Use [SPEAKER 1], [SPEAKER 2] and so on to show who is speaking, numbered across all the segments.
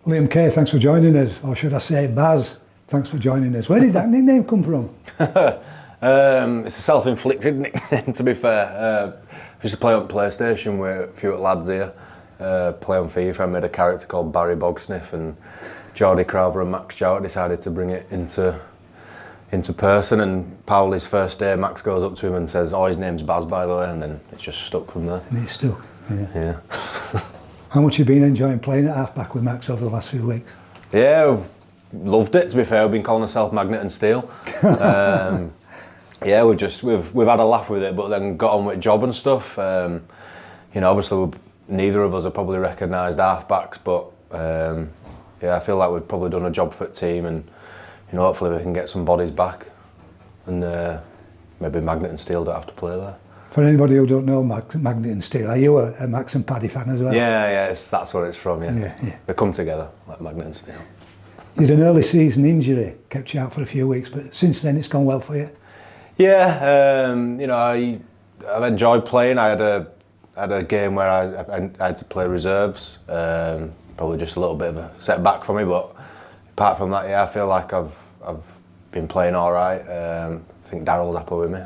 [SPEAKER 1] Liam Kay, thanks for joining us, or should I say Baz, thanks for joining us. Where did that nickname come from?
[SPEAKER 2] It's a self-inflicted nickname, to be fair. I used to play on PlayStation with a few lads here, play on FIFA. I made a character called Barry Bogsniff, and Geordie Crowther and Max Jowett decided to bring it into person, and Powell's first day, Max goes up to him and says, "Oh, his name's Baz, by the way," and then it's just stuck from there.
[SPEAKER 1] And it's stuck,
[SPEAKER 2] Yeah.
[SPEAKER 1] How much have you been enjoying playing at half-back with Max over the last few weeks?
[SPEAKER 2] Yeah, loved it, to be fair. We've been calling ourselves Magnet and Steel. Yeah, we've had a laugh with it, but then got on with job and stuff. Obviously neither of us are probably recognised half-backs, but I feel like we've probably done a job for the team, and hopefully we can get some bodies back, and maybe Magnet and Steel don't have to play there.
[SPEAKER 1] For anybody who don't know Magnet and Steel, are you a Max and Paddy fan as well?
[SPEAKER 2] Yeah, that's where it's from, yeah. They come together, like Magnet and Steel.
[SPEAKER 1] You had an early season injury, kept you out for a few weeks, but since then it's gone well for you?
[SPEAKER 2] Yeah, I've enjoyed playing. I had a game where I had to play reserves, probably just a little bit of a setback for me, but apart from that, yeah, I feel like I've been playing all right. I think Daryl's happy with me.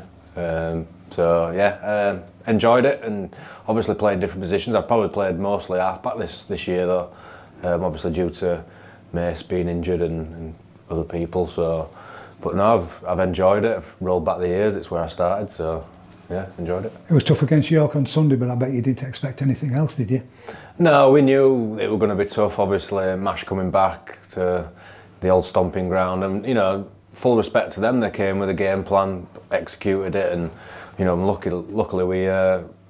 [SPEAKER 2] Enjoyed it, and obviously played different positions. I've probably played mostly half-back this year though, obviously due to Mace being injured and other people. So, but no, I've enjoyed it. I've rolled back the years. It's where I started, so yeah, enjoyed it.
[SPEAKER 1] It was tough against York on Sunday, but I bet you didn't expect anything else, did you?
[SPEAKER 2] No, we knew it was going to be tough. Obviously, Mash coming back to the old stomping ground, and full respect to them. They came with a game plan, executed it, and luckily we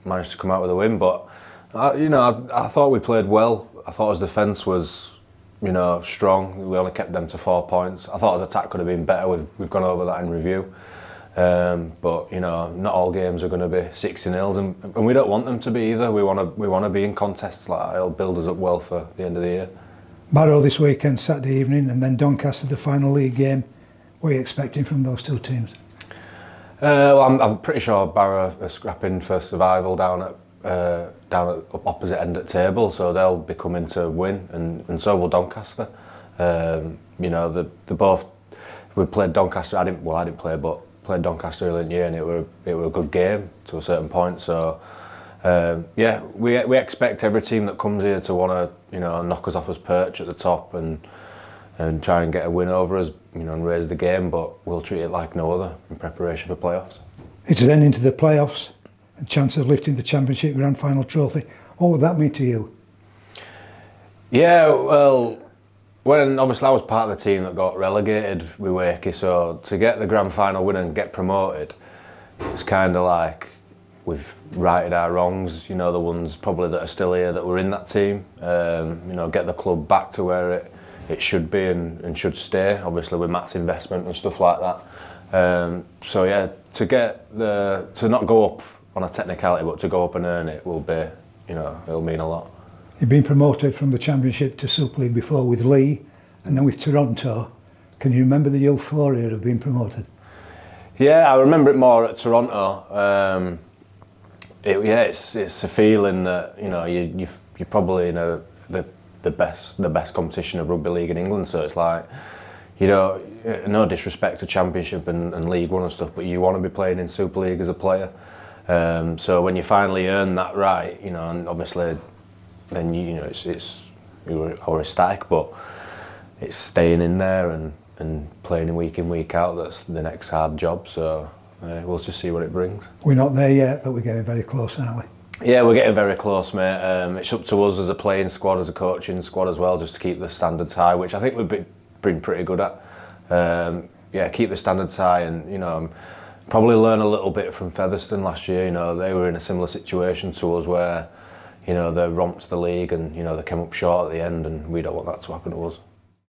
[SPEAKER 2] managed to come out with a win. But I thought we played well. I thought his defence was strong. We only kept them to 4 points. I thought his attack could have been better. We've gone over that in review. But not all games are going to be 60-0s, and we don't want them to be either. We want to be in contests like that. It'll build us up well for the end of the year. Barrow
[SPEAKER 1] this weekend, Saturday evening, and then Doncaster, the final league game. What are you expecting from those two teams?
[SPEAKER 2] I'm pretty sure Barrow are scrapping for survival down at opposite end of the table, so they'll be coming to win, and so will Doncaster. They both. We played Doncaster. I didn't play, but played Doncaster earlier in the year, and it were a good game to a certain point. So we expect every team that comes here to want to knock us off his perch at the top and try and get a win over us, and raise the game, but we'll treat it like no other in preparation for playoffs.
[SPEAKER 1] It's then into the playoffs, a chance of lifting the Championship Grand Final trophy. What would that mean to you?
[SPEAKER 2] Yeah, well, when obviously I was part of the team that got relegated with Wakey, so to get the Grand Final win and get promoted, it's kind of like we've righted our wrongs, the ones probably that are still here that were in that team, get the club back to where it should be and should stay, obviously with Matt's investment and stuff like that. To not go up on a technicality, but to go up and earn it will be, it'll mean a lot.
[SPEAKER 1] You've been promoted from the Championship to Super League before with Lee and then with Toronto. Can you remember the euphoria of being promoted? Yeah,
[SPEAKER 2] I remember it more at Toronto. It's a feeling that you're probably in the best competition of rugby league in England, so it's like, no disrespect to Championship and League One and stuff, but you want to be playing in Super League as a player. So when you finally earn that right, and obviously then I were ecstatic, but it's staying in there and playing week in, week out that's the next hard job. So we'll just see what it brings.
[SPEAKER 1] We're not there yet, but we're getting very close, aren't we?
[SPEAKER 2] Yeah, we're getting very close, mate. It's up to us as a playing squad, as a coaching squad as well, just to keep the standards high, which I think we've been pretty good at. Keep the standards high, and probably learn a little bit from Featherstone last year. They were in a similar situation to us where they romped the league and they came up short at the end, and we don't want that to happen to us.